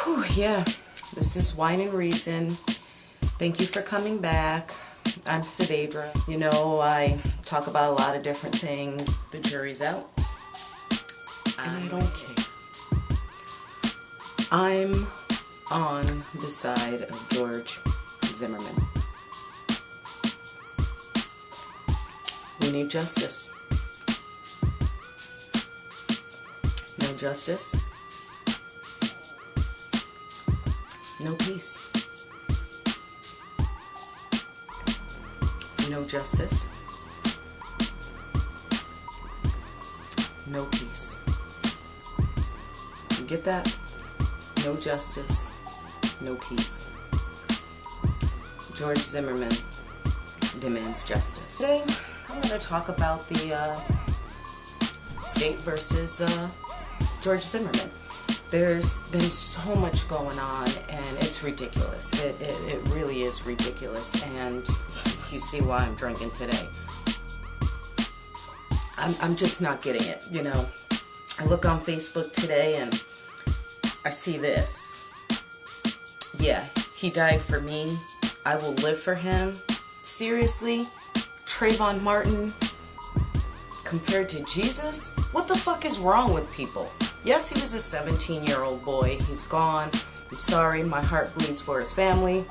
Whew, yeah, this is Wine and Reason. Thank you for coming back. I'm Savadra. You know, I talk about a lot of different things. The jury's out, and I don't care. I'm on the side of George Zimmerman. We need justice. No justice, no peace. No justice, no peace. You get that? No justice, no peace. George Zimmerman demands justice. Today, I'm going to talk about the state versus George Zimmerman. There's been so much going on, and it's ridiculous. It really is ridiculous, and you see why I'm drinking today. I'm just not getting it, you know. I look on Facebook today, and I see this. Yeah, he died for me. I will live for him. Seriously? Trayvon Martin compared to Jesus? What the fuck is wrong with people? Yes, he was a 17-year-old boy. He's gone. I'm sorry. My heart bleeds for his family.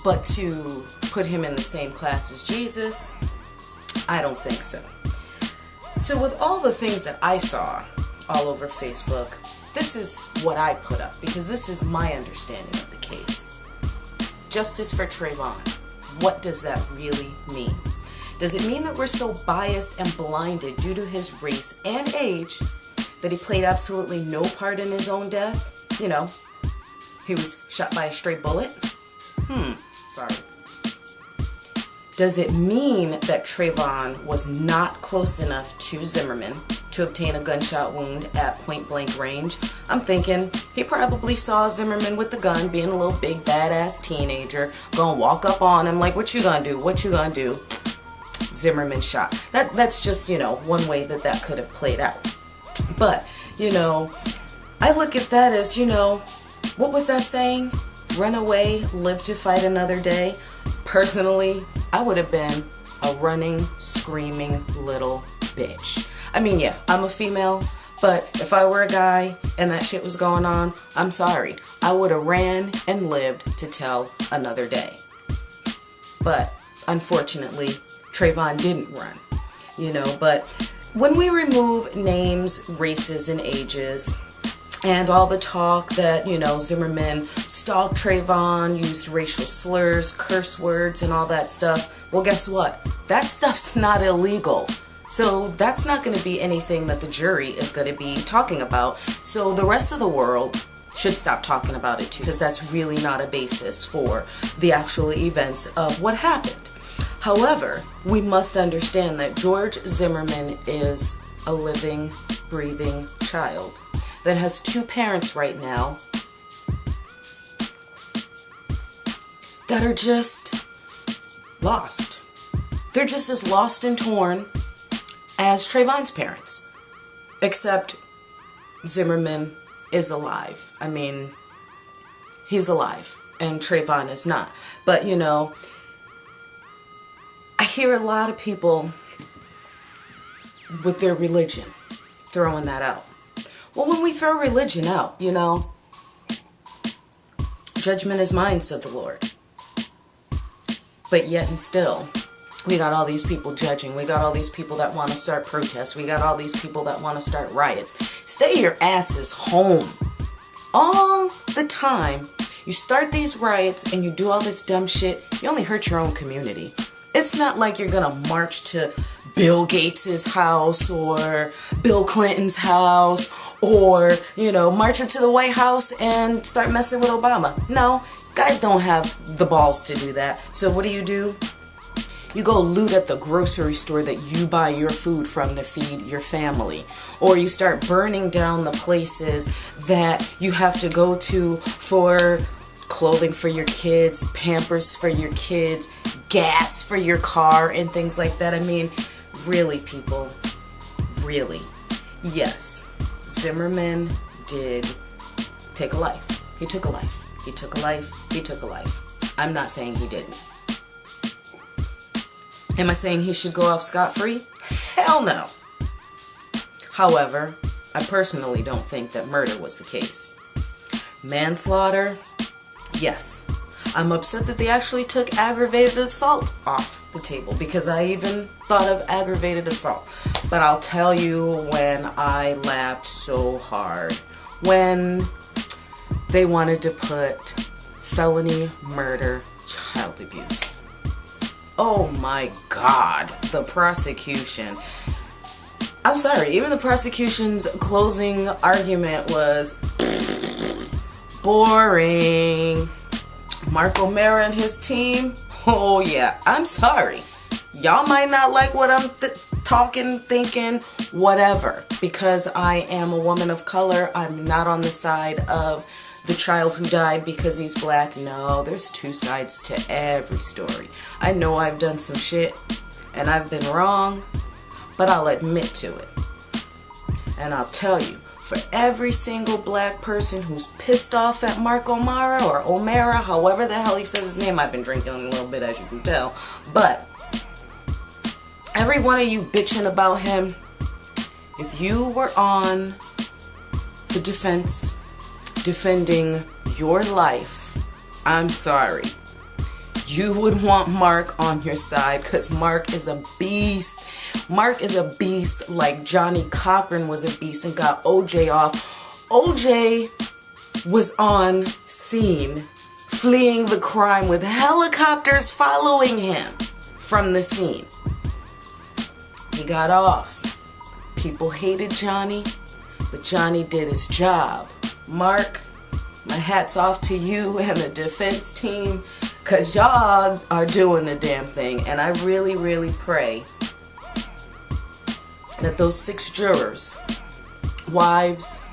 But to put him in the same class as Jesus, I don't think so. So with all the things that I saw all over Facebook, this is what I put up because this is my understanding of the case. Justice for Trayvon. What does that really mean? Does it mean that we're so biased and blinded due to his race and age that he played absolutely no part in his own death? You know, he was shot by a stray bullet? Sorry. Does it mean that Trayvon was not close enough to Zimmerman to obtain a gunshot wound at point blank range? I'm thinking he probably saw Zimmerman with the gun, being a little big badass teenager, gonna walk up on him like, what you gonna do? What you gonna do? Zimmerman shot. That's just, you know, one way that could have played out. But, you know, I look at that as, you know, what was that saying? Run away, live to fight another day. Personally, I would have been a running, screaming little bitch. I mean, yeah, I'm a female, but if I were a guy and that shit was going on, I'm sorry. I would have ran and lived to tell another day. But unfortunately, Trayvon didn't run, you know. But when we remove names, races, and ages, and all the talk that, you know, Zimmerman stalked Trayvon, used racial slurs, curse words, and all that stuff, well, guess what? That stuff's not illegal. So that's not going to be anything that the jury is going to be talking about. So the rest of the world should stop talking about it too, because that's really not a basis for the actual events of what happened. However, we must understand that George Zimmerman is a living, breathing child that has two parents right now that are just lost. They're just as lost and torn as Trayvon's parents. Except Zimmerman is alive. I mean, he's alive and Trayvon is not. But, you know, I hear a lot of people with their religion throwing that out. Well, when we throw religion out, you know, judgment is mine, said the Lord. But yet and still, we got all these people judging. We got all these people that want to start protests. We got all these people that want to start riots. Stay your asses home. All the time, you start these riots and you do all this dumb shit, you only hurt your own community. It's not like you're gonna march to Bill Gates's house or Bill Clinton's house or, you know, march up to the White House and start messing with Obama. No, guys don't have the balls to do that. So what do? You go loot at the grocery store that you buy your food from to feed your family. Or you start burning down the places that you have to go to for clothing for your kids, Pampers for your kids, gas for your car, and things like that. I mean, really, people, really. Yes, Zimmerman did take a life. He took a life. He took a life. He took a life. I'm not saying he didn't. Am I saying he should go off scot-free? Hell no. However, I personally don't think that murder was the case. Manslaughter? Yes. I'm upset that they actually took aggravated assault off the table, because I even thought of aggravated assault. But I'll tell you when I laughed so hard when they wanted to put felony murder child abuse. Oh my God, the prosecution. I'm sorry, even the prosecution's closing argument was boring. Mark O'Mara and his team, oh yeah, I'm sorry. Y'all might not like what I'm talking, thinking, whatever. Because I am a woman of color, I'm not on the side of the child who died because he's black. No, there's two sides to every story. I know I've done some shit and I've been wrong, but I'll admit to it. And I'll tell you, for every single black person who's pissed off at Mark O'Mara or O'Mara, however the hell he says his name, I've been drinking a little bit, as you can tell, but every one of you bitching about him, if you were on the defense defending your life, I'm sorry. You would want Mark on your side, because Mark is a beast. Mark is a beast like Johnny Cochran was a beast and got OJ off. OJ was on scene fleeing the crime with helicopters following him from the scene. He got off. People hated Johnny, but Johnny did his job. Mark, my hat's off to you and the defense team, because y'all are doing the damn thing. And I really, really pray that those 6 jurors, wives,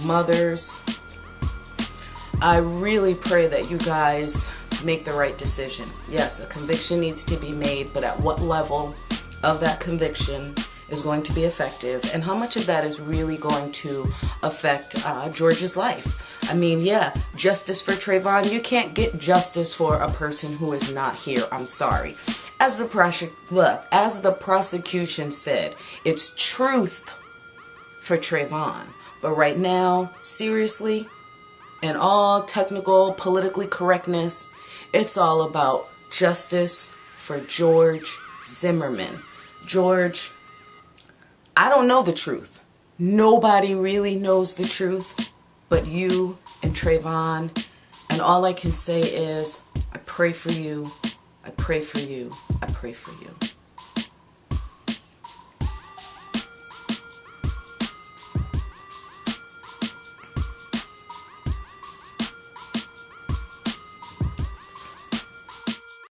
mothers, I really pray that you guys make the right decision. Yes, a conviction needs to be made, but at what level of that conviction is going to be effective, and how much of that is really going to affect George's life. I mean, yeah, justice for Trayvon. You can't get justice for a person who is not here. I'm sorry. As the prosecution said, it's truth for Trayvon. But right now, seriously, in all technical, politically correctness, it's all about justice for George Zimmerman. George, I don't know the truth. Nobody really knows the truth but you and Trayvon. And all I can say is, I pray for you. I pray for you. I pray for you.